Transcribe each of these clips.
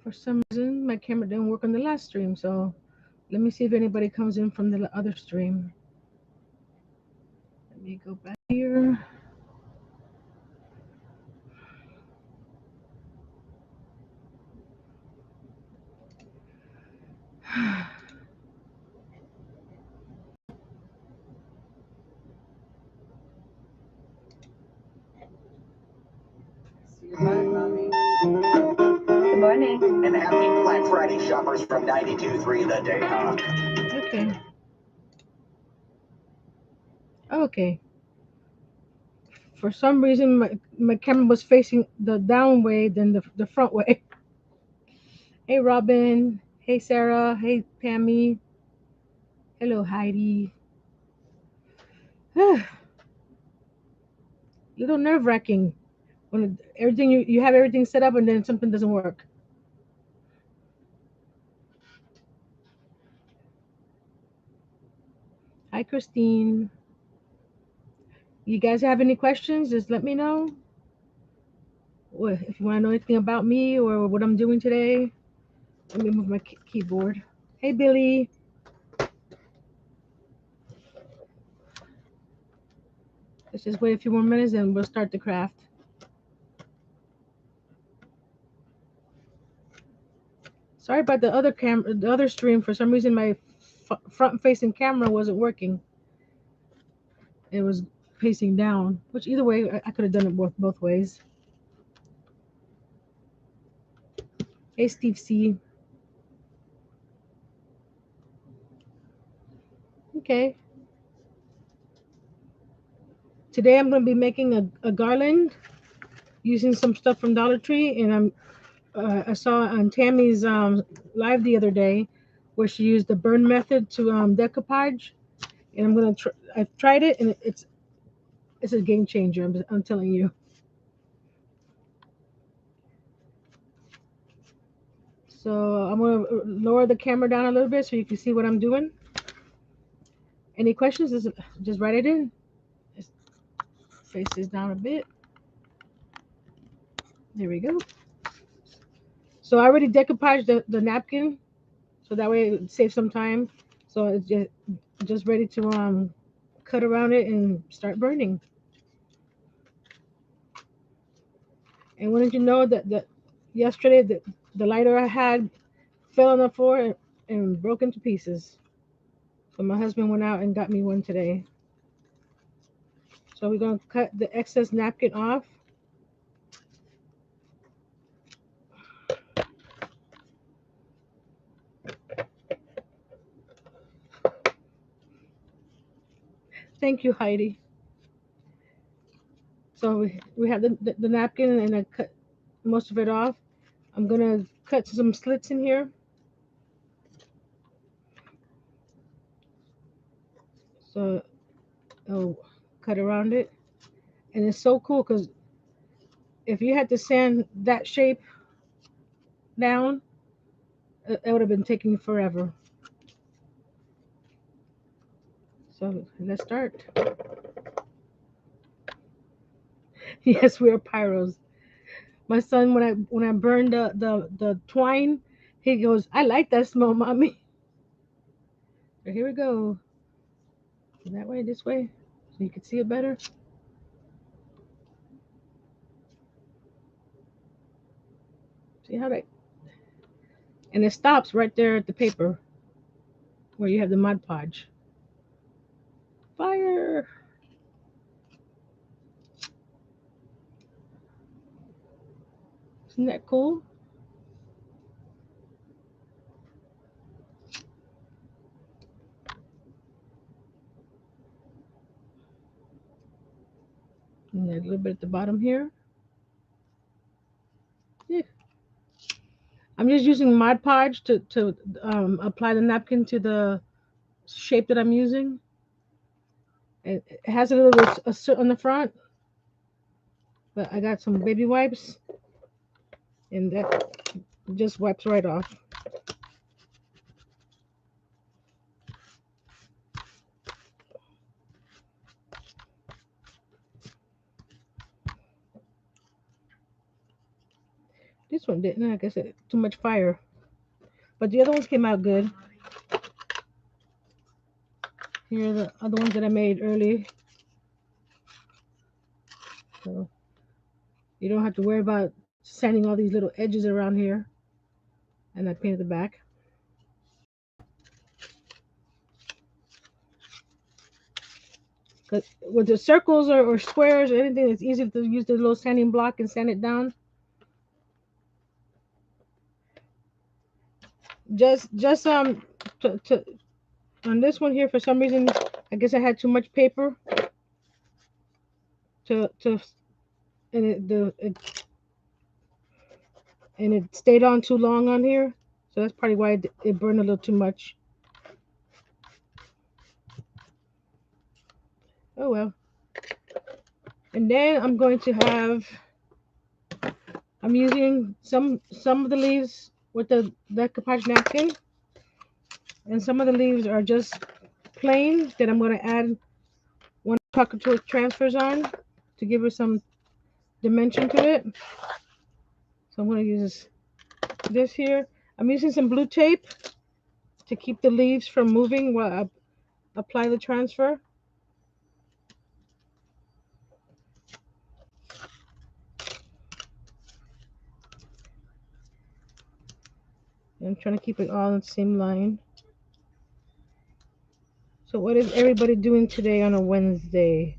For some reason, my camera didn't work on the last stream, so let me see if anybody comes in from the other stream. Let me go back here. Good morning. And happy Black Friday shoppers from 92.3 The Day Hawk. Okay. Okay. For some reason, my camera was facing the down way than the front way. Hey, Robin. Hey, Sarah. Hey, Pammy. Hello, Heidi. Little nerve wracking when everything you have everything set up and then something doesn't work. Hi, Christine. You guys have any questions? Just let me know. If you want to know anything about me or what I'm doing today, let me move my keyboard. Hey, Billy. Let's just wait a few more minutes and we'll start the craft. Sorry about the other stream. For some reason, my front-facing camera wasn't working. It was facing down, which either way, I could have done it both ways. Hey, Steve C. Okay. Today I'm going to be making a garland using some stuff from Dollar Tree, and I saw on Tammy's live the other day where she used the burn method to decoupage, and I've tried it, and it's a game changer. I'm telling you. So I'm gonna lower the camera down a little bit so you can see what I'm doing. Any questions? Just write it in. Just face this down a bit. There we go. So I already decoupaged the napkin, so that way it saves some time. So it's just ready to cut around it and start burning. And wanted you know that yesterday the lighter I had fell on the floor and broke into pieces. So my husband went out and got me one today. So we're gonna cut the excess napkin off. Thank you, Heidi. So we have the napkin and I cut most of it off. I'm gonna cut some slits in here. So I'll cut around it. And it's so cool because if you had to sand that shape down, it would have been taking forever. So let's start. Yes, we are pyros. My son, when I burned the twine, he goes, "I like that smell, mommy." So here we go. That way, this way, so you can see it better. See how that, and it stops right there at the paper where you have the Mod Podge. Fire! Isn't that cool? And a little bit at the bottom here. Yeah. I'm just using Mod Podge to apply the napkin to the shape that I'm using. It has a little bit of soot on the front, but I got some baby wipes, and that just wipes right off. This one didn't. Like I said, too much fire. But the other ones came out good. Here are the other ones that I made early. So you don't have to worry about sanding all these little edges around here. And I painted the back. Because with the circles or squares or anything, it's easy to use the little sanding block and sand it down. Just to on this one here, for some reason, I guess I had too much paper to and it stayed on too long on here, so that's probably why it burned a little too much. Oh well. And then I'm using some of the leaves with the decoupage napkin, and some of the leaves are just plain that I'm going to add one COUTURE transfers on to give her some dimension to it. So I'm going to use this here. I'm using some blue tape to keep the leaves from moving while I apply the transfer. And I'm trying to keep it all in the same line. So what is everybody doing today on a Wednesday?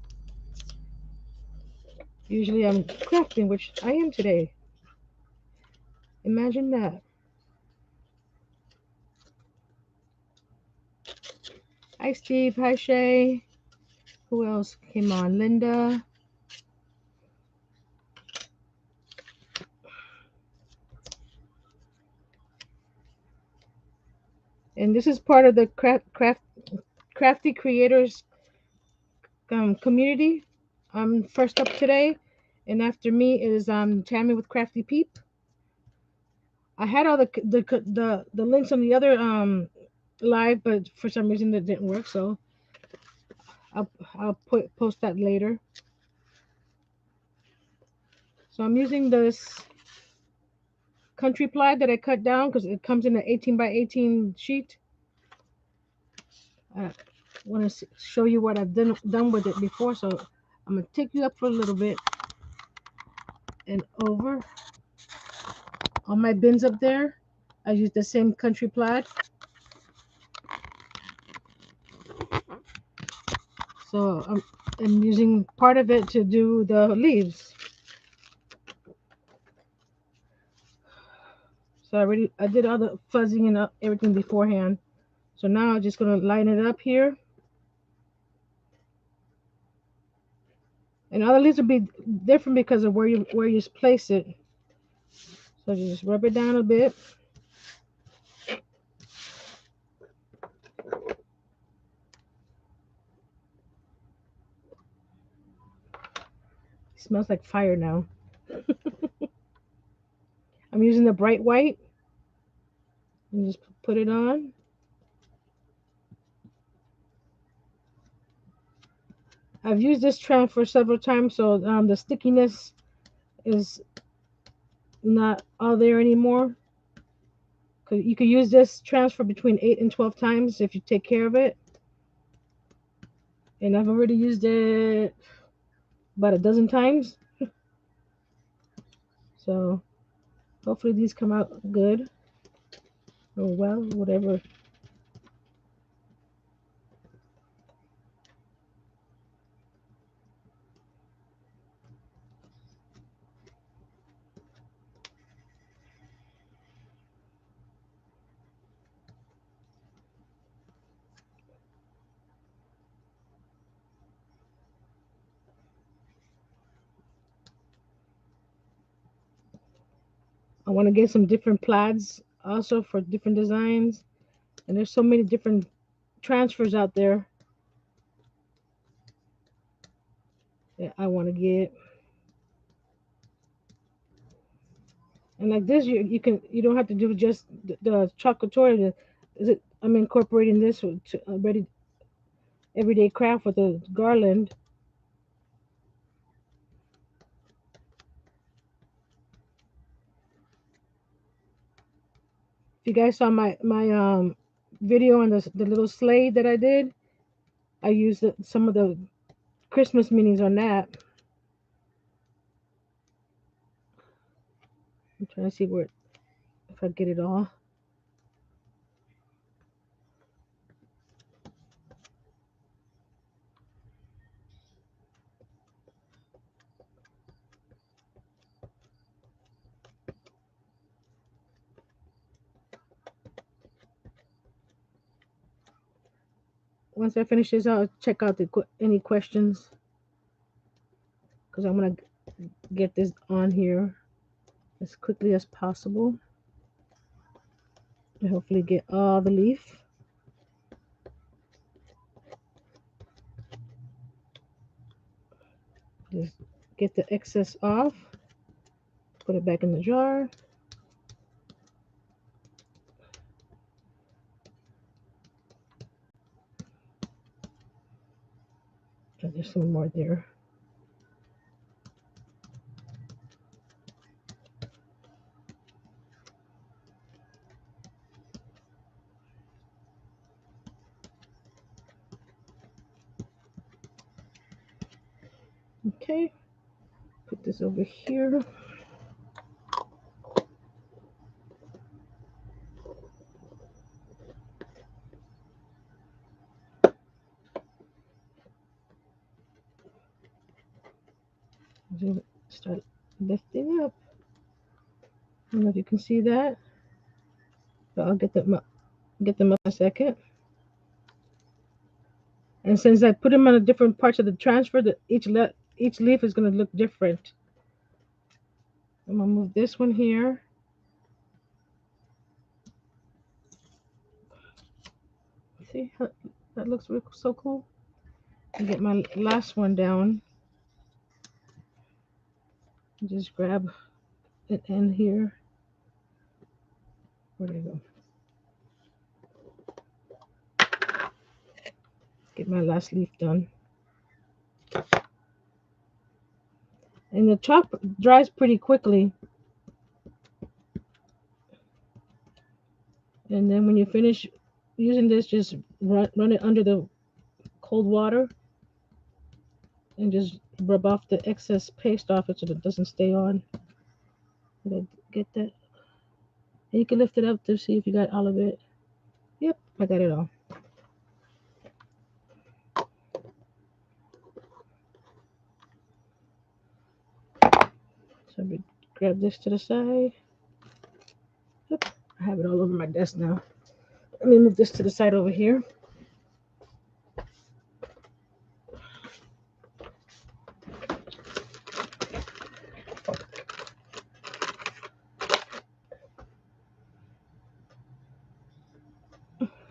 Usually I'm crafting, which I am today. Imagine that. Hi Steve, hi Shay. Who else came on? Linda. And this is part of the Crafty Creators community. I'm first up today, and after me is Tammy with Crafty Peep. I had all the links on the other live, but for some reason that didn't work. So I'll post that later. So I'm using this country ply that I cut down because it comes in an 18 by 18 sheet. I want to show you what I've done with it before, so I'm gonna take you up for a little bit and over. On my bins up there, I use the same country ply. So I'm using part of it to do the leaves. So I did all the fuzzing and everything beforehand. So now I'm just gonna line it up here. And all the leaves will be different because of where you place it. So just rub it down a bit. It smells like fire now. I'm using the bright white and just put it on. I've used this transfer several times, so the stickiness is not all there anymore. You can use this transfer between 8 and 12 times if you take care of it. And I've already used it about a dozen times. So hopefully these come out good or well, whatever. I want to get some different plaids also for different designs. And there's so many different transfers out there that I want to get. And like this, you don't have to do just the chocolate. I'm incorporating this to already everyday craft with the garland. you guys saw my video on the little sleigh that I did, I used some of the Christmas minis on that. I'm trying to see where if I get it all. Once I finish this, I'll check out any questions because I want to get this on here as quickly as possible and hopefully get all the leaf. Just get the excess off, put it back in the jar. And there's some more there. Okay, put this over here. Start lifting up. I don't know if you can see that, but I'll get them up in a second. And since I put them on the different parts of the transfer, each leaf is going to look different. I'm going to move this one here. See how that looks so cool? And get my last one down. Just grab it in here. Where did it go? Get my last leaf done. And the chalk dries pretty quickly. And then when you finish using this, just run it under the cold water and just rub off the excess paste off it so that it doesn't stay on. Did I get that? And you can lift it up to see if you got all of it. Yep, I got it all. So we grab this to the side. Yep, I have it all over my desk now. Let me move this to the side over here.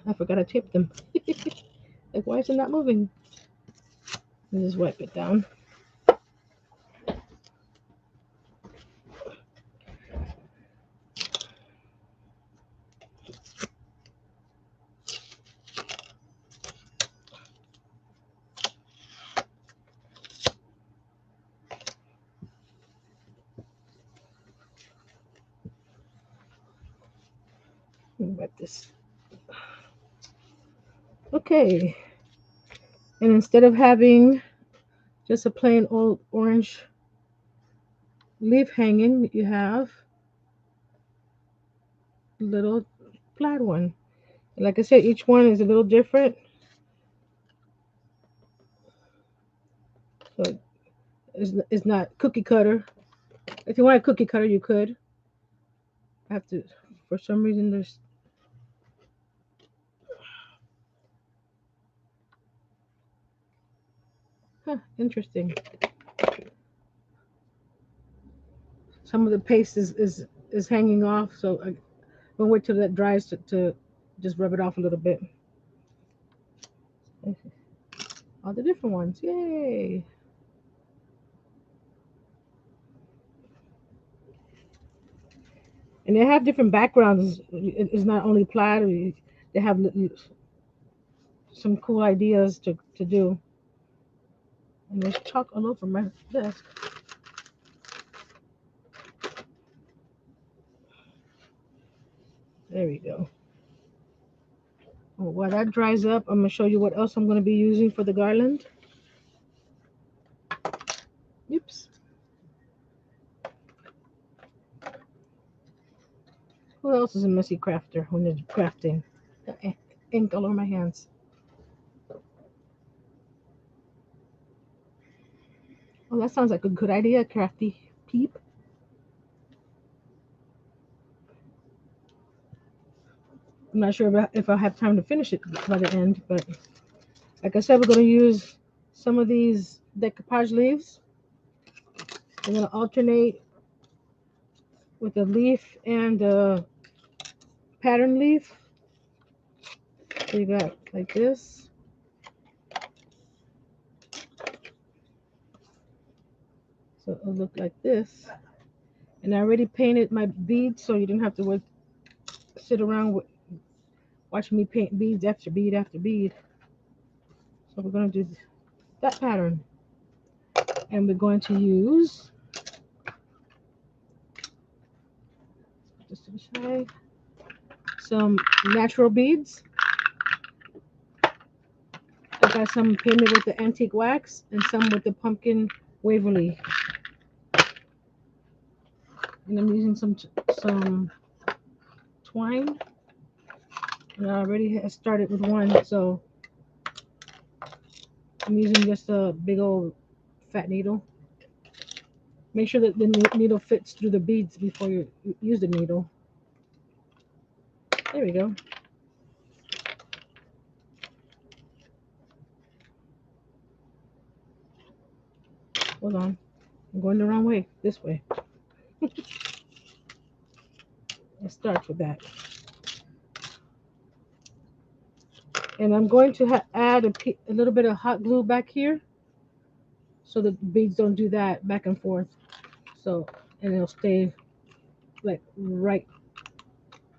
I forgot to tape them. Like, why is it not moving? Let me just wipe it down. Let me wipe this. Okay. And instead of having just a plain old orange leaf hanging, you have a little plaid one. Like I said, each one is a little different. So it's not cookie cutter. If you want a cookie cutter, you could. I have to, for some reason, there's. Huh, interesting. Some of the paste is hanging off, so I'm gonna wait till that dries to just rub it off a little bit. All the different ones, yay! And they have different backgrounds. It's not only plaid. They have some cool ideas to do. And there's chalk all over my desk. There we go. Oh, while that dries up, I'm gonna show you what else I'm gonna be using for the garland. Oops. Who else is a messy crafter when they're crafting? Ink all over my hands. Oh, that sounds like a good idea, Crafty Peep. I'm not sure if I'll have time to finish it by the end, but like I said, we're going to use some of these decoupage leaves. We're going to alternate with the leaf and the pattern leaf. So you got like this. So it'll look like this. And I already painted my beads, so you didn't have to sit around watching me paint beads after bead after bead. So we're going to do that pattern. And we're going to use, just to the side, some natural beads. I got some painted with the antique wax and some with the pumpkin waverly. And I'm using some twine. And I already started with one, so I'm using just a big old fat needle. Make sure that the needle fits through the beads before you use the needle. There we go. Hold on. I'm going the wrong way. This way. Let's start with that. And I'm going to add a little bit of hot glue back here so the beads don't do that back and forth. So, and it'll stay like right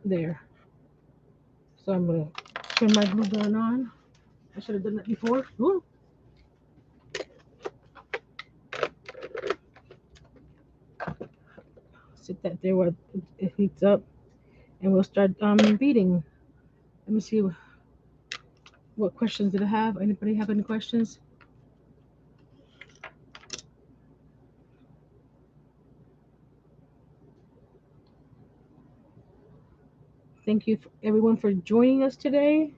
there. So I'm going to turn my glue gun on. I should have done that before. Ooh. Sit that there where it heats up. And we'll start beading. Let me see what questions did I have. Anybody have any questions? Thank you everyone for joining us today.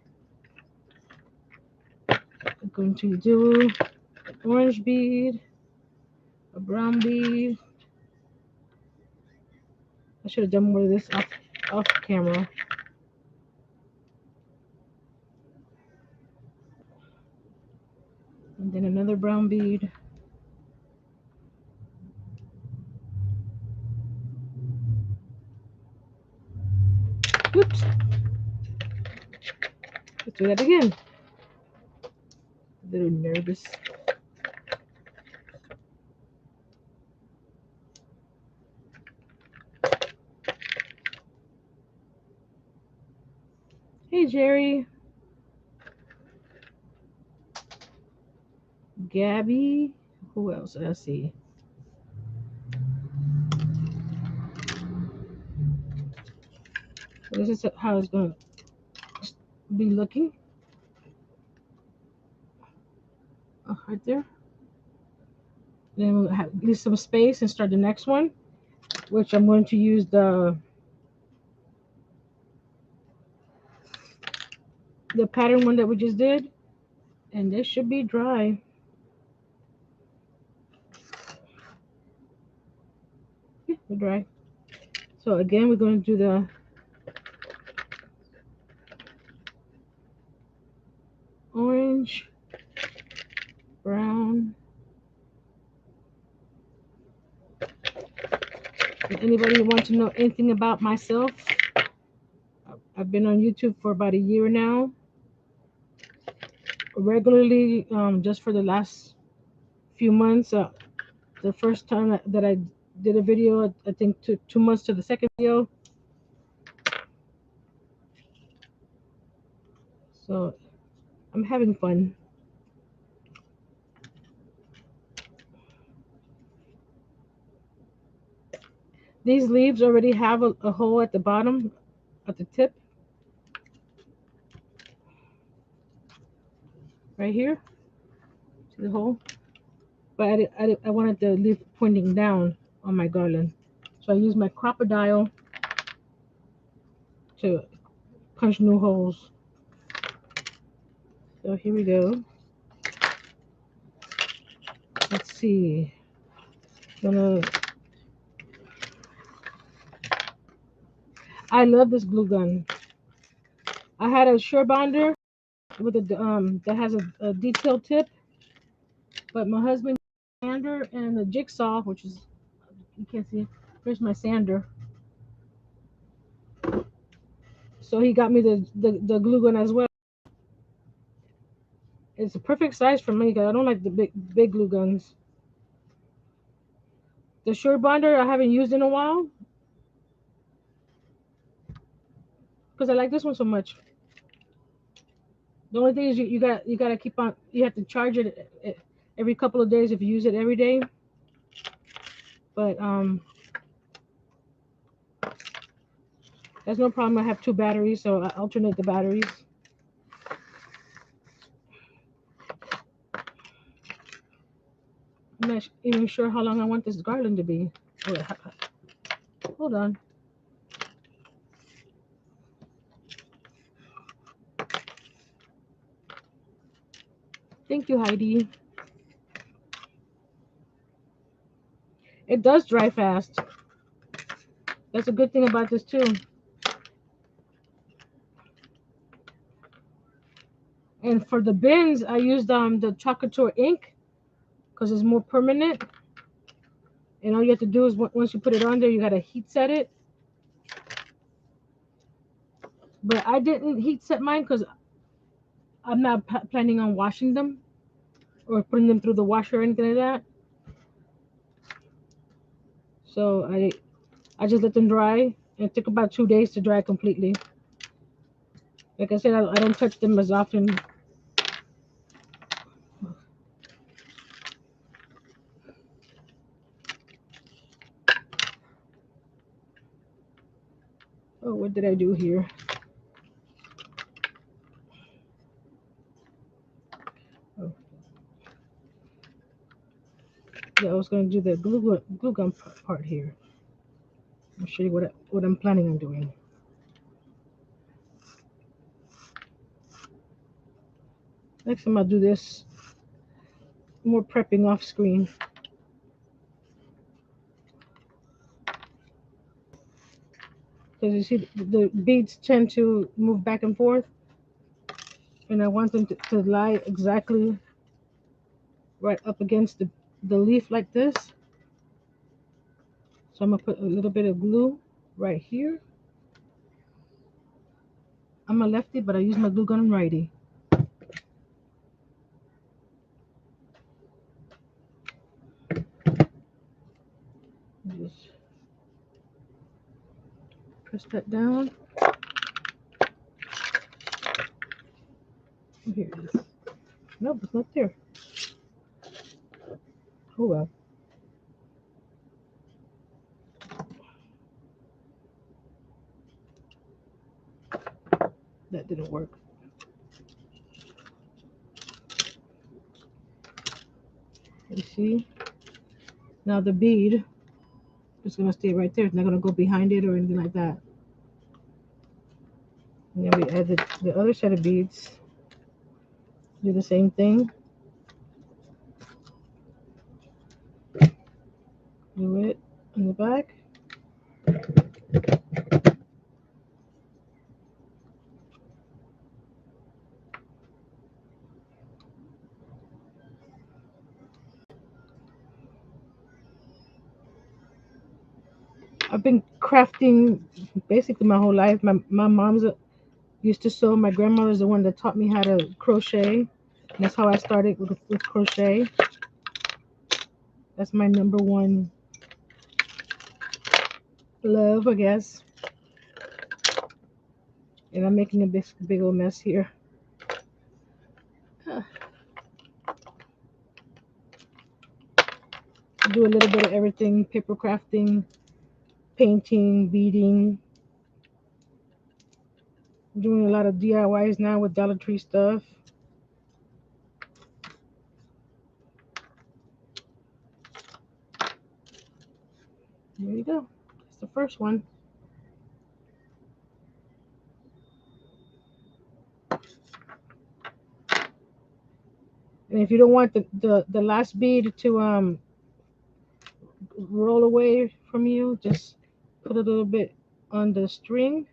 I'm going to do an orange bead, a brown bead. I should have done more of this off camera. And then another brown bead. Oops. Let's do that again. A little nervous. Hey, Jerry. Gabby. Who else did I see? This is how it's going to be looking. Oh, right there. Then we'll leave some space and start the next one, which I'm going to use the pattern one that we just did. And this should be dry. Yeah, they're dry. So again, we're going to do the orange, brown. If anybody wants to know anything about myself, I've been on YouTube for about a year now, regularly, just for the last few months. The first time that I did a video, I think took 2 months to the second video. So I'm having fun. These leaves already have a hole at the bottom. at the tip right here. See the hole? But I wanted the leaf pointing down on my garland. So I used my crocodile to punch new holes. So here we go. Let's see. I love this glue gun. I had a Sure Bonder with a that has a detail tip, but my husband sander and the jigsaw, which is you can't see. Here's my sander. So he got me the glue gun as well. It's a perfect size for me because I don't like the big glue guns. The Sure Bonder I haven't used in a while because I like this one so much. The only thing is you gotta keep on. You have to charge it every couple of days if you use it every day. But that's no problem. I have two batteries, so I alternate the batteries. I'm not even sure how long I want this garland to be. Wait, hold on. Thank you, Heidi. It does dry fast. That's a good thing about this too. And for the bins, I used the COUTURE ink because it's more permanent. And all you have to do is once you put it on there, you gotta heat set it. But I didn't heat set mine because I'm not planning on washing them or putting them through the washer or anything like that. So I just let them dry. It took about 2 days to dry completely. Like I said, I don't touch them as often. Oh, what did I do here? Oh, yeah, I was going to do the glue gun part here. I'll show you what I'm planning on doing. Next time I'll do this more prepping off screen. Because you see the beads tend to move back and forth. And I want them to lie exactly right up against the leaf like this. So I'm going to put a little bit of glue right here. I'm a lefty, but I use my glue gun righty. Just press that down. Here it is. Nope, it's not there. Oh well. That didn't work. You see? Now the bead is going to stay right there. It's not going to go behind it or anything like that. And then we add the other set of beads. Do the same thing. Do it in the back. I've been crafting basically my whole life. My mom's used to sew. My grandmother's the one that taught me how to crochet. And that's how I started with crochet. That's my number one love, I guess. And I'm making a big old mess here. Do a little bit of everything: paper crafting, painting, beading. I'm doing a lot of DIYs now with Dollar Tree stuff. There you go. That's the first one. And if you don't want the last bead to roll away from you, just put a little bit on the string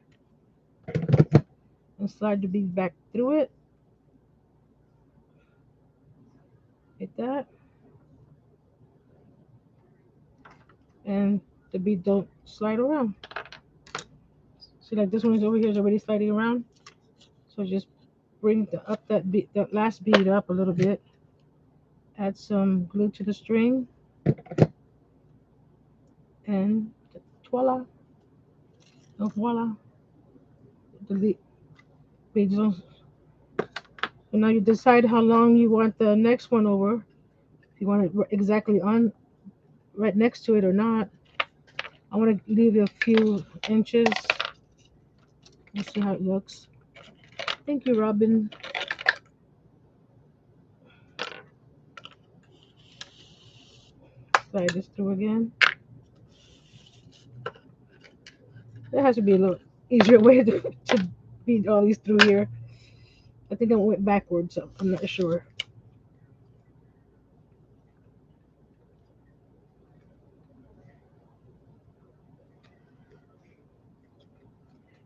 and slide the bead back through it. Like that. And the bead don't slide around. See, like this one is over here is already sliding around. So just bring the last bead up a little bit. Add some glue to the string, and voila, oh, voila, the beads on. So now you decide how long you want the next one over. If you want it exactly on right next to it or not. I want to leave a few inches. Let's see how it looks. Thank you, Robin. Slide this through again. There has to be a little easier way to bead all these through here. I think I went backwards, so I'm not sure.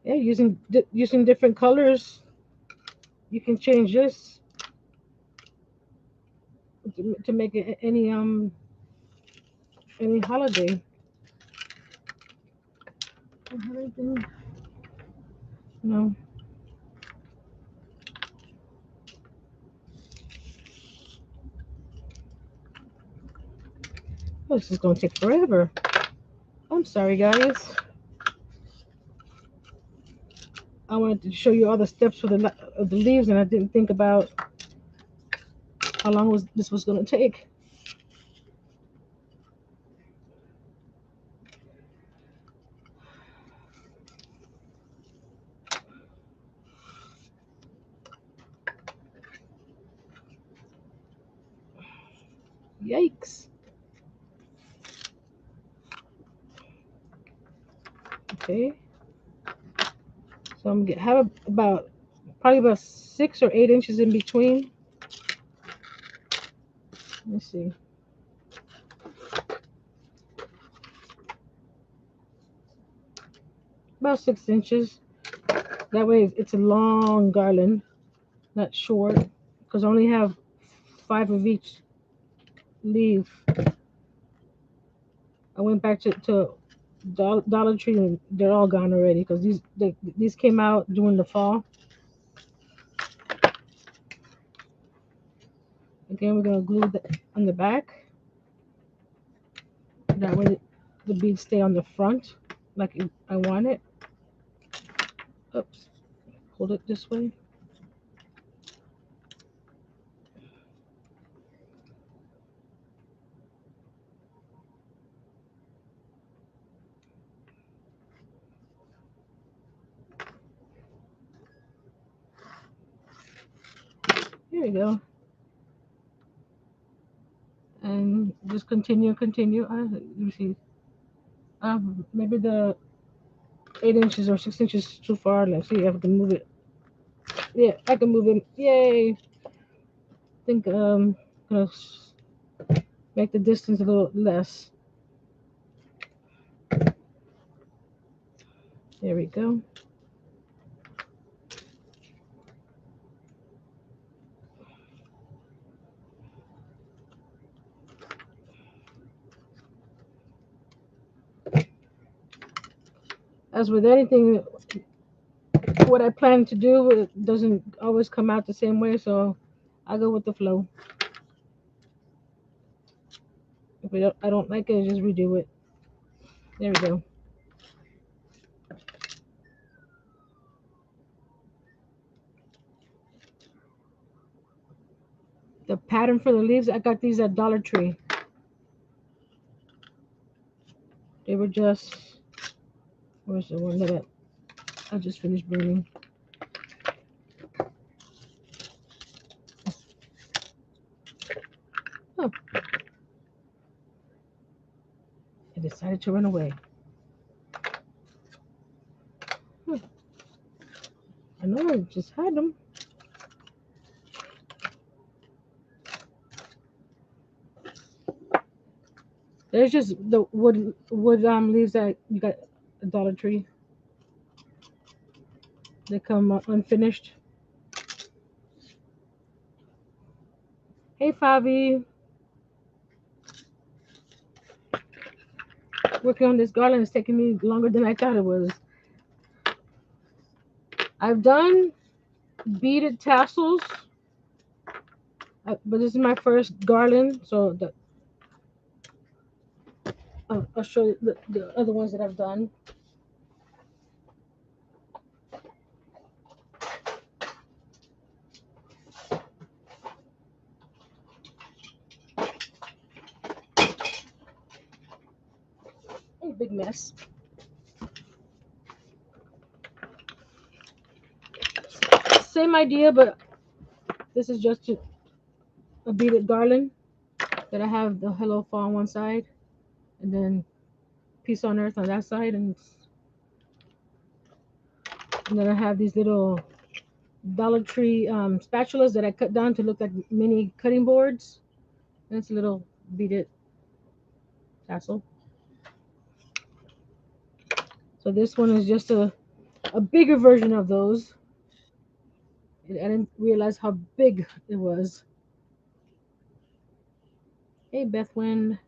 Yeah, using different colors, you can change this to make it any holiday. No, oh, this is gonna take forever. I'm sorry, guys. I wanted to show you all the steps for the leaves, and I didn't think about how long this was gonna take. Yikes. Okay. So I'm gonna have about probably about 6 or 8 inches in between. Let's see. About 6 inches. That way it's a long garland, not short, because I only have 5 of each leaf. I went back to Dollar Tree and they're all gone already because these came out during the fall. Again, we're gonna glue on the back. That way the beads stay on the front like I want it. Oops, hold it this way. Here we go. And just continue. Let me see. Maybe the 8 inches or 6 inches too far. Let's see if I can move it. Yeah, I can move it. Yay! I think gonna make the distance a little less. There we go. As with anything, what I plan to do it doesn't always come out the same way, so I go with the flow. If I don't like it, I just redo it. There we go. The pattern for the leaves, I got these at Dollar Tree. They were just, where's the one that I just finished burning? Oh, it decided to run away. Hmm. I know I just had them. There's just the wood leaves that you got at Dollar Tree. They come unfinished. Hey Fabi, working on this garland is taking me longer than I thought it was. I've done beaded tassels, but this is my first garland, so I'll show you the other ones that I've done. Oh, big mess. Same idea, but this is just a beaded garland that I have the Hello Fall on one side, and then Peace on Earth on that side, and then I have these little Dollar Tree spatulas that I cut down to look like mini cutting boards. And it's a little beaded tassel. So this one is just a bigger version of those. I didn't realize how big it was. Hey, Bethwyn.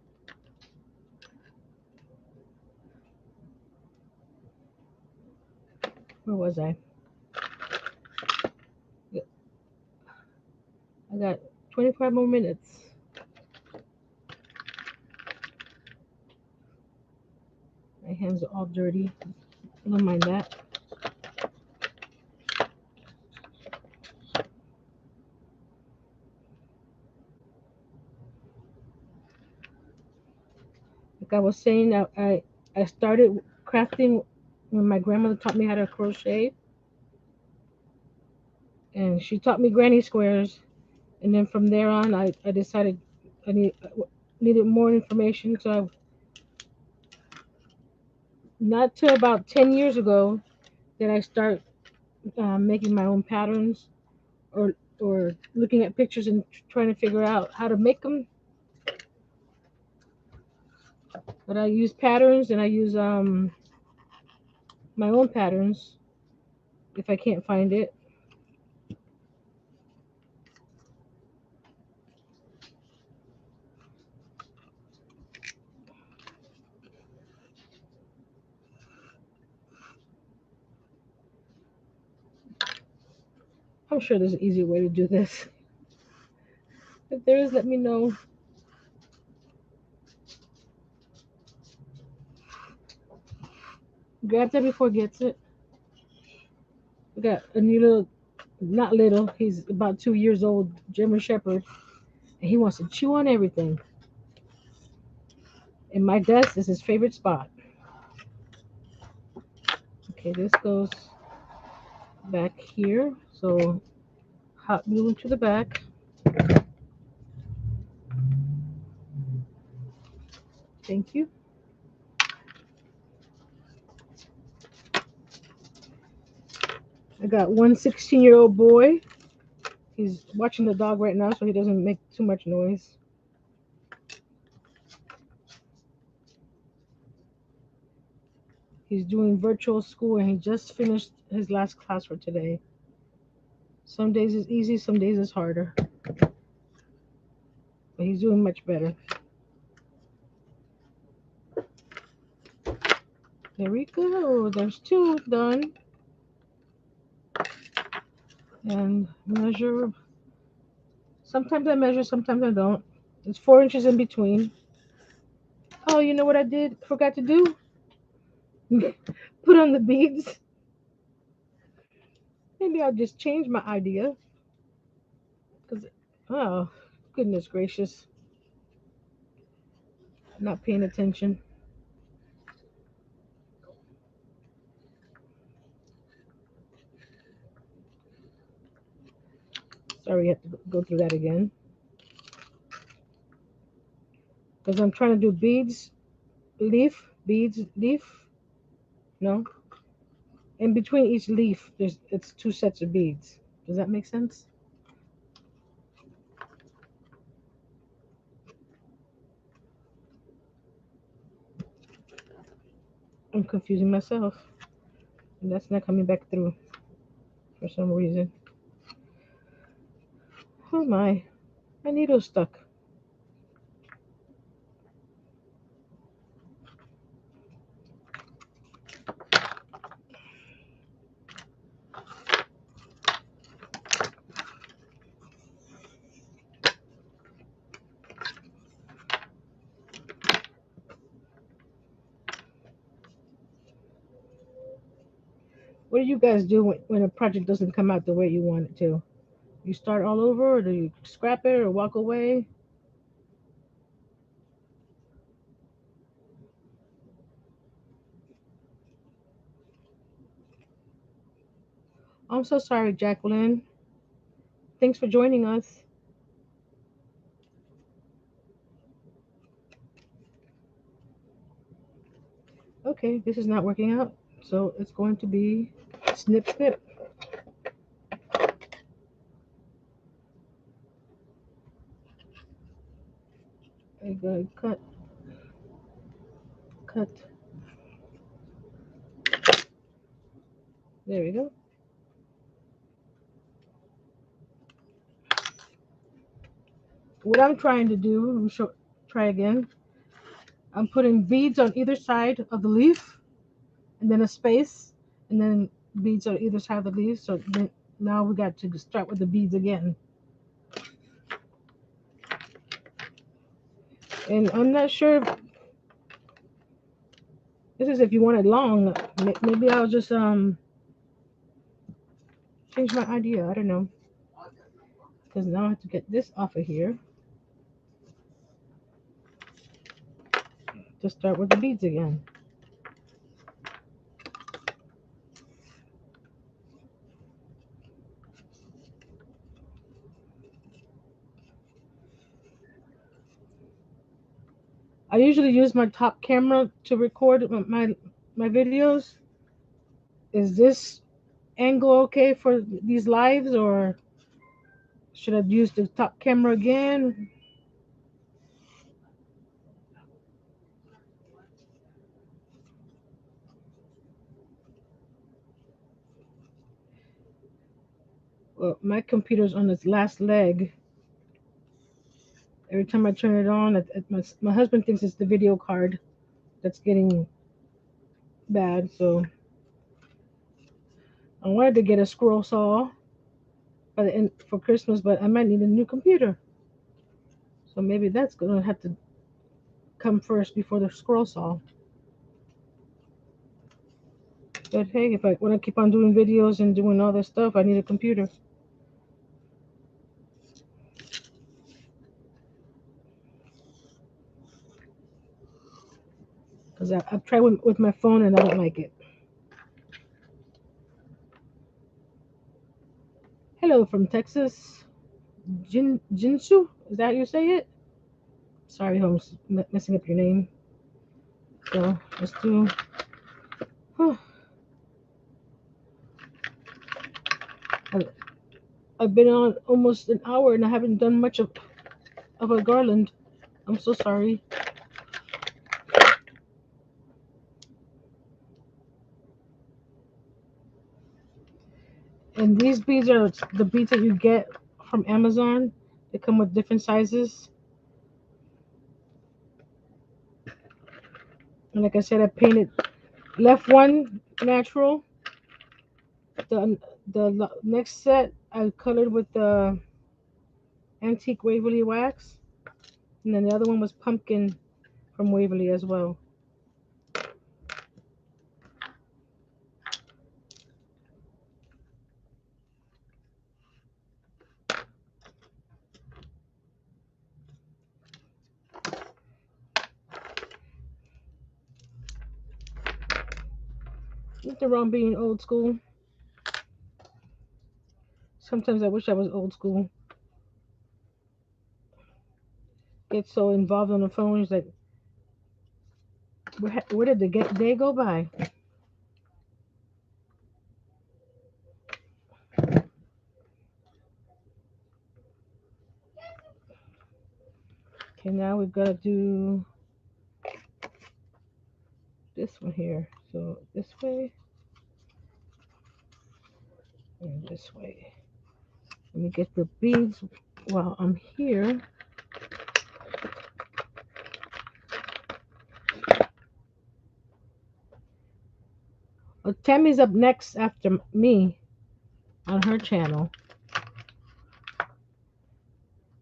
Where was I? I got 25 more minutes. My hands are all dirty. I don't mind that. Like I was saying, I started crafting when my grandmother taught me how to crochet, and she taught me granny squares. And then from there on, I decided needed more information. So not till about 10 years ago did I start making my own patterns or looking at pictures and trying to figure out how to make them. But I use patterns and I use my own patterns if I can't find it. I'm sure there's an easier way to do this. If there is, let me know. Grab that before it gets it. We got a new little, not little, he's about 2 years old, German Shepherd, and he wants to chew on everything. And my desk is his favorite spot. Okay, this goes back here. So hot glue into the back. Thank you. I got one 16-year-old boy. He's watching the dog right now so he doesn't make too much noise. He's doing virtual school and he just finished his last class for today. Some days it's easy, some days it's harder. But he's doing much better. There we go. There's two done. And measure. Sometimes I measure, sometimes I don't. It's 4 inches in between. Oh, you know what I did? Forgot to do? Put on the beads. Maybe I'll just change my idea. Cause, oh, goodness gracious. Not paying attention. Sorry, I have to go through that again. because I'm trying to do beads, leaf, beads, leaf. No, in between each leaf, it's two sets of beads. Does that make sense? I'm confusing myself, and that's not coming back through for some reason. Oh my needle's stuck. What do you guys do when a project doesn't come out the way you want it to? You start all over, or do you scrap it or walk away? I'm so sorry, Jacqueline. Thanks for joining us. Okay, this is not working out, so it's going to be snip snip. I'm gonna cut. There we go. What I'm trying to do, let me try again. I'm putting beads on either side of the leaf, and then a space, and then beads on either side of the leaf. So then now we got to start with the beads again. And I'm not sure if this is if you want it long. Maybe I'll just change my idea. I don't know. Because now I have to get this off of here to start with the beads again. I usually use my top camera to record my videos. Is this angle okay for these lives, or should I use the top camera again? Well, my computer's on its last leg. Every time I turn it on, my husband thinks it's the video card that's getting bad. So I wanted to get a scroll saw by the end for Christmas, but I might need a new computer. So maybe that's gonna have to come first before the scroll saw. But hey, if I want to keep on doing videos and doing all this stuff, I need a computer. Because I've tried with my phone and I don't like it. Hello from Texas. Jinsu? Is that how you say it? Sorry, Holmes, messing up your name. So let's do. Huh, I- I've been on almost an hour and I haven't done much of a garland. I'm so sorry. And these beads are the beads that you get from Amazon. They come with different sizes. And like I said, I painted left one natural. The next set I colored with the antique Waverly wax, and then the other one was pumpkin from Waverly as well. Nothing wrong being old school. Sometimes I wish I was old school. get so involved on the phone. It's like, where did the day go by? Okay, now we've got to do this one here. So this way and this way. Let me get the beads while I'm here. Tammy's up next after me on her channel.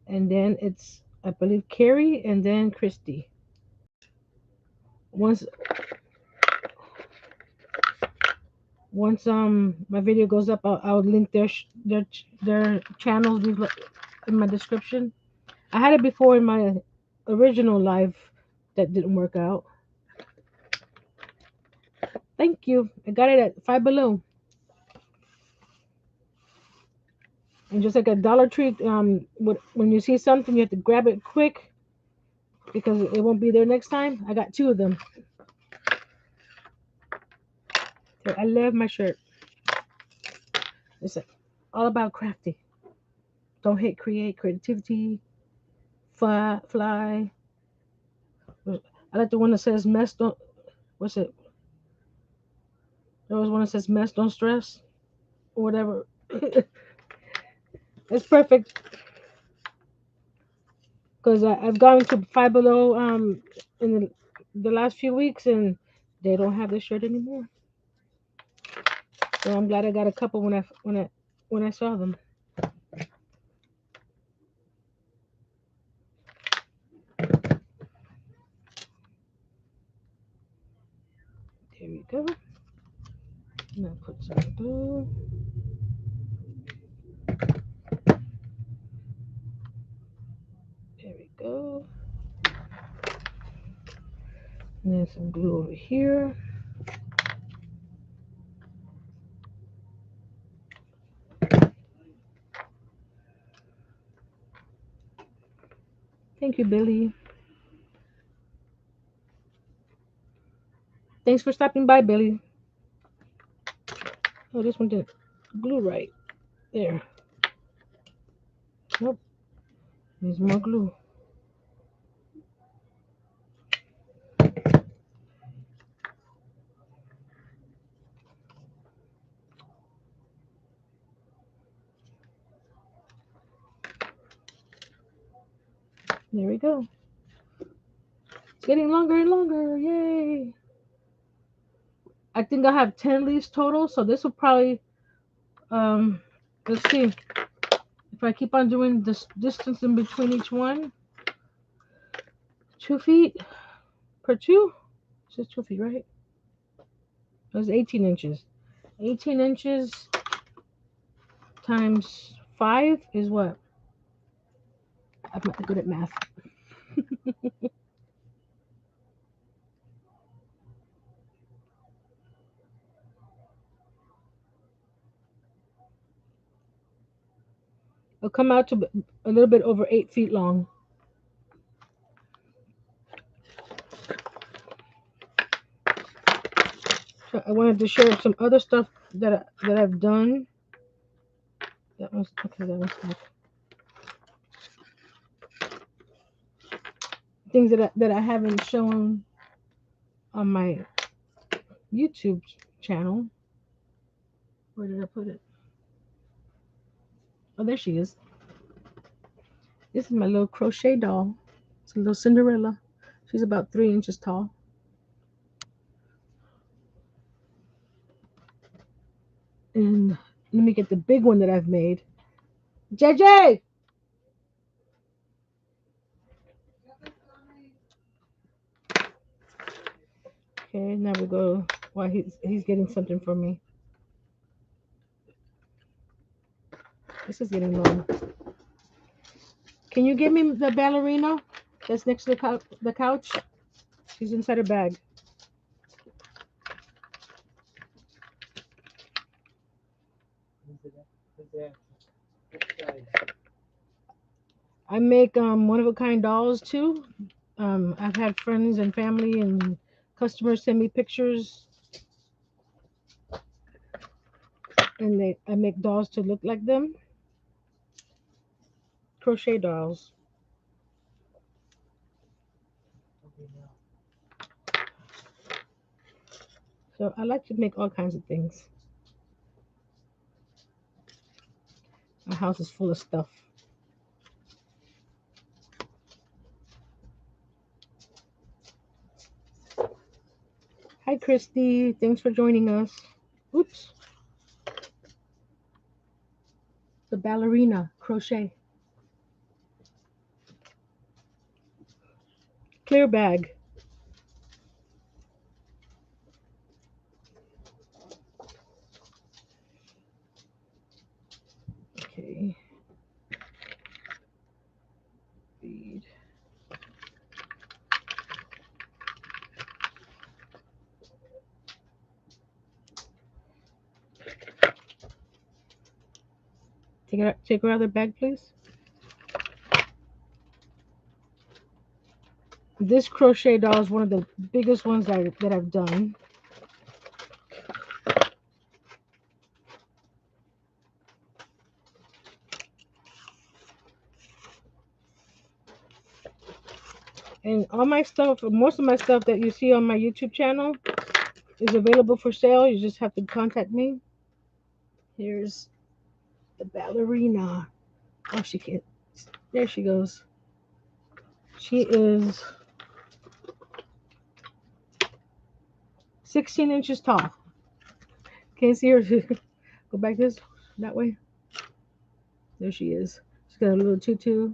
And then it's, I believe, Carrie and then Christy. Once my video goes up, I'll link their channels in my description. I had it before in my original live that didn't work out. Thank you. I got it at Five Below. And just like a Dollar Tree, when you see something, you have to grab it quick because it won't be there next time. I got two of them. So I love my shirt. It's all about crafty. Don't hate creativity, fly. I like the one that says mess don't. What's it? There was one that says mess don't stress or whatever. It's perfect because I've gone to Five Below in the last few weeks and they don't have this shirt anymore. So I'm glad I got a couple when I saw them. There we go. Now put some glue. There we go. And then some glue over here. Thank you, Billy. Thanks for stopping by, Billy. Oh, this one didn't glue right. There. Nope. Needs more glue. There we go. It's getting longer and longer. Yay. I think I have 10 leaves total, so this will probably, let's see. If I keep on doing this distance in between each one, 2 feet per two. It's just 2 feet, right? It was 18 inches. 18 inches times 5 is what? I'm not good at math. It'll come out to a little bit over 8 feet long. So I wanted to share some other stuff that I've done. That was okay. That was stuck. Things that I haven't shown on my YouTube channel. Where did I put it? Oh, there she is. This is my little crochet doll. It's a little Cinderella. She's about 3 inches tall. And let me get the big one that I've made. JJ! Okay, now we go while he's getting something for me. This is getting long. Can you give me the ballerina that's next to the couch? She's inside her bag. I make one-of-a-kind dolls too. I've had friends and family and customers send me pictures, and I make dolls to look like them. Crochet dolls. So I like to make all kinds of things. My house is full of stuff. Hi, Christy. Thanks for joining us. Oops. The ballerina crochet. Clear bag. Okay. Bead. Take her out of the bag, please. This crochet doll is one of the biggest ones that I've done. And all my stuff, most of my stuff that you see on my YouTube channel is available for sale. You just have to contact me. Here's the ballerina. Oh, she can't. There she goes. She is 16 inches tall. Can't see her. Go back that way. There she is. She's got a little tutu.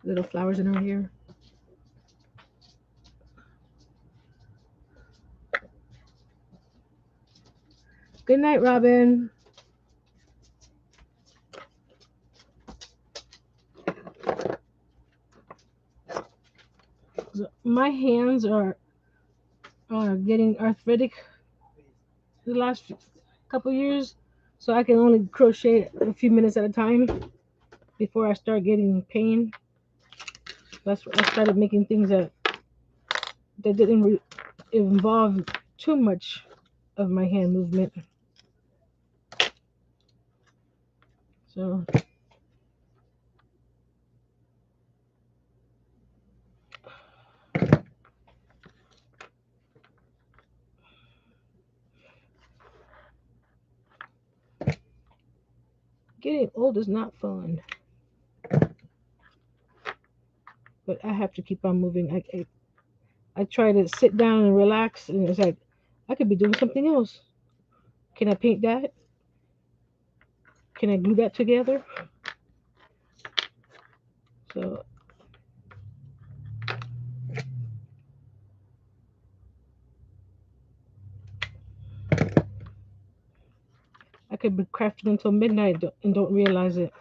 Little flowers in her hair. Good night, Robin. So my hands are getting arthritic the last couple years, so I can only crochet a few minutes at a time before I start getting pain. That's I started making things that didn't involve too much of my hand movement. So getting old is not fun, but I have to keep on moving. I try to sit down and relax, and it's like I could be doing something else. Can I paint that? Can I glue that together? So I could be crafting until midnight and don't realize it.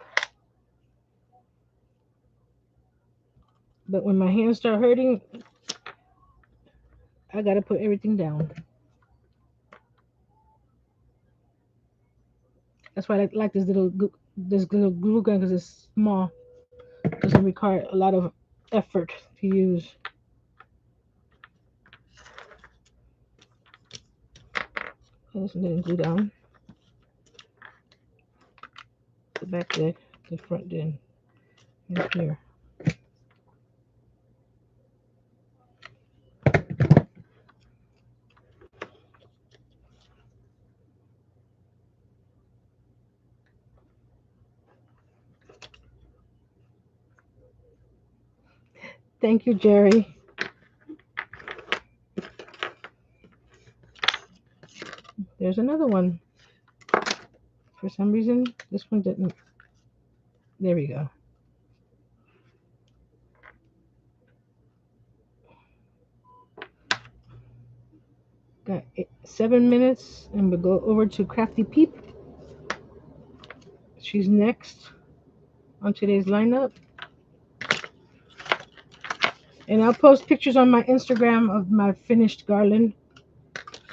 But when my hands start hurting, I gotta put everything down. That's why I like this little glue gun because it's small. Doesn't require a lot of effort to use. This didn't glue down. The back did. The front did. And here. Thank you, Jerry. There's another one. For some reason, this one didn't. There we go. Got 7 minutes, and we'll go over to Crafty Peep. She's next on today's lineup. And I'll post pictures on my Instagram of my finished garland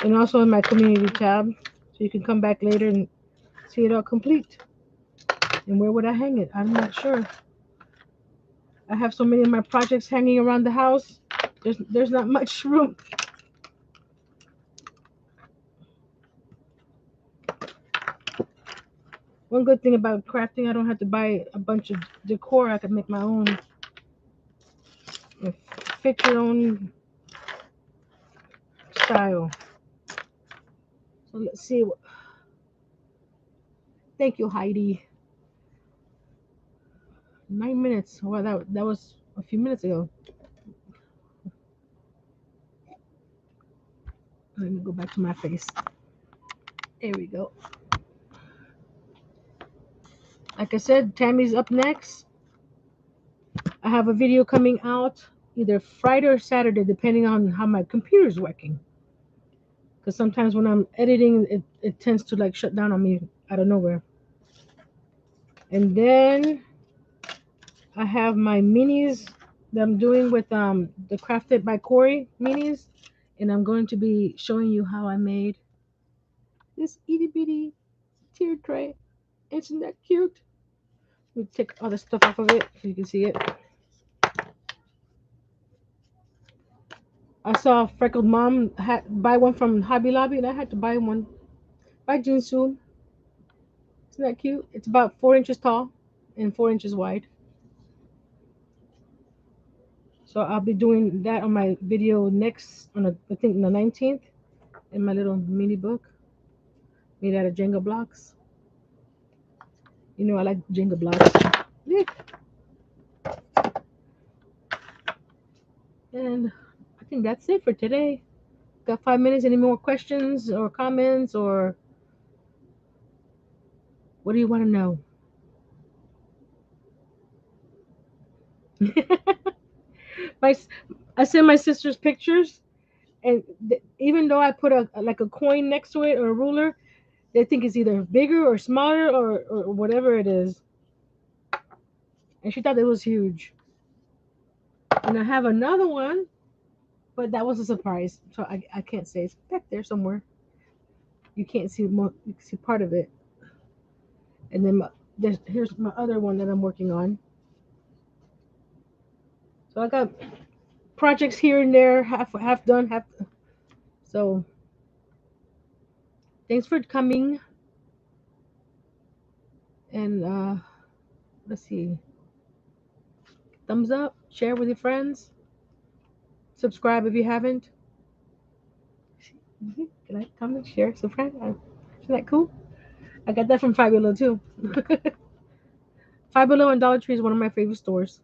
and also in my community tab. So you can come back later and see it all complete. And where would I hang it? I'm not sure. I have so many of my projects hanging around the house. There's not much room. One good thing about crafting, I don't have to buy a bunch of decor. I can make my own, and fit your own style. So let's see. Thank you, Heidi. 9 minutes. Well, that was a few minutes ago. Let me go back to my face. There we go. Like I said, Tammy's up next. I have a video coming out either Friday or Saturday, depending on how my computer's working. Because sometimes when I'm editing, it tends to like shut down on me out of nowhere. And then I have my minis that I'm doing with the Crafted by Corey minis, and I'm going to be showing you how I made this itty bitty tear tray. Isn't that cute? Let me take all the stuff off of it so you can see it. I saw Freckled Mom buy one from Hobby Lobby, and I had to buy one. By Jinsu. Isn't that cute? It's about 4 inches tall and 4 inches wide. So I'll be doing that on my video next on I think the 19th in my little mini book made out of Jenga blocks. You know I like Jenga blocks. Yeah. And I think that's it for today. Got 5 minutes. Any more questions or comments or what do you want to know? my, I send my sister's pictures, and even though I put like a coin next to it or a ruler, they think it's either bigger or smaller or whatever it is. And she thought it was huge. And I have another one, but that was a surprise. So I can't say it's back there somewhere. You can't see more, you can see part of it. And then here's my other one that I'm working on. So I got projects here and there, half done, half. So thanks for coming. And let's see. Thumbs up, share with your friends, subscribe if you haven't. Can I comment, share, subscribe? Isn't that cool? I got that from Five Below too. Five Below and Dollar Tree is one of my favorite stores.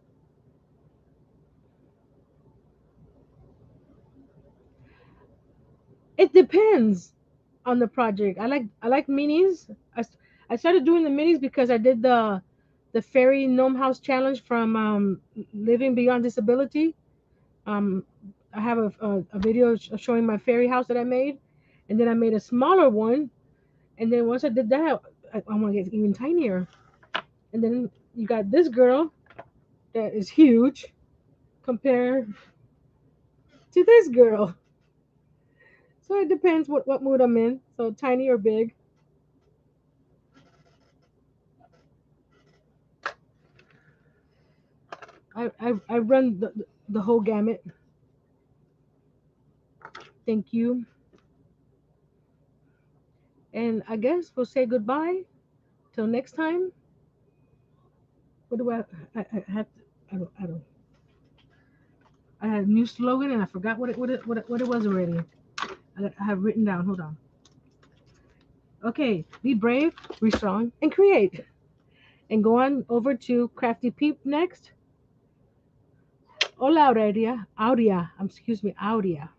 It depends on the project. I like minis. I started doing the minis because I did the fairy gnome house challenge from Living Beyond Disability. Um, I have a video showing my fairy house that I made, and then I made a smaller one. And then once I did that, I want to get even tinier. And then you got this girl that is huge compared to this girl. So it depends what mood I'm in. So tiny or big. I run the whole gamut. Thank you. And I guess we'll say goodbye till next time. What do I have to, I don't I had a new slogan and I forgot what it was already. I have written down. Hold on. Okay, be brave, be strong, and create. And go on over to Crafty Peep next. Hola, Aurea. Aurea. Excuse me, Aurea.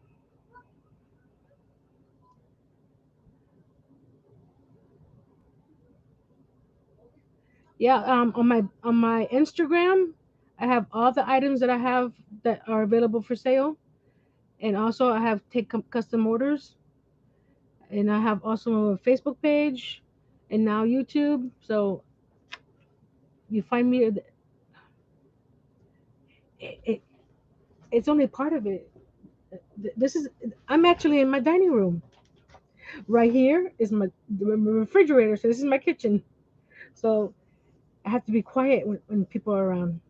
Yeah, on my Instagram, I have all the items that I have that are available for sale, and also I have take custom orders, and I have also a Facebook page, and now YouTube. So you find me. It, it's only part of it. This is I'm actually in my dining room. Right here is my refrigerator. So this is my kitchen. So I have to be quiet when people are around.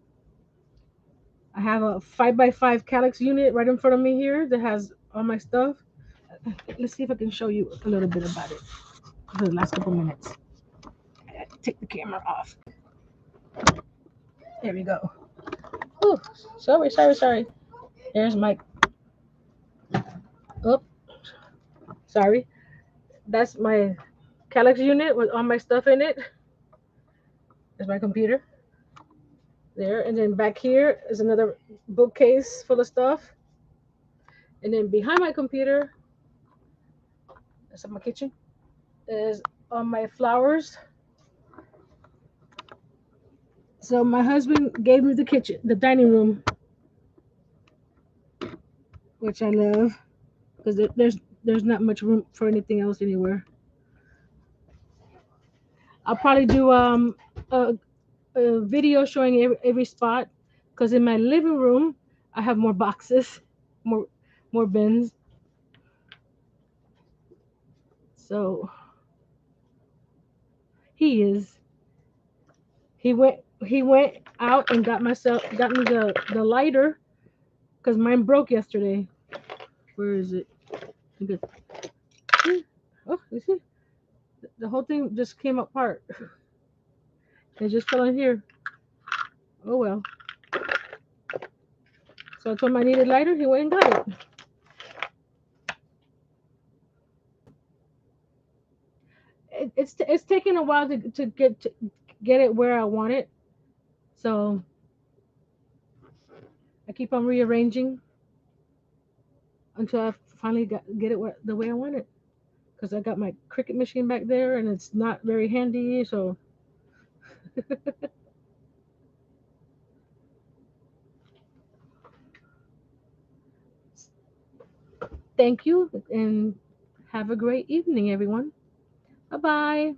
I have a 5x5 calyx unit right in front of me here that has all my stuff. Let's see if I can show you a little bit about it for the last couple minutes. Take the camera off. There we go. Ooh, sorry. There's my. Oh, sorry. That's my calyx unit with all my stuff in it. There's my computer there, and then back here is another bookcase full of stuff. And then behind my computer, that's my kitchen, is all my flowers. So my husband gave me the kitchen, the dining room, which I love because there's not much room for anything else anywhere. I'll probably do a video showing every spot because in my living room I have more boxes, more more bins. So he is he went out and got me the lighter because mine broke yesterday. Where is it? Good. Oh, you see, the whole thing just came apart. It just fell in here. Oh well. So I told him I needed lighter. He went and got it. It's taking a while to get it where I want it. So I keep on rearranging until I finally get it the way I want it. Because I got my Cricut machine back there and it's not very handy. So thank you and have a great evening, everyone. Bye bye.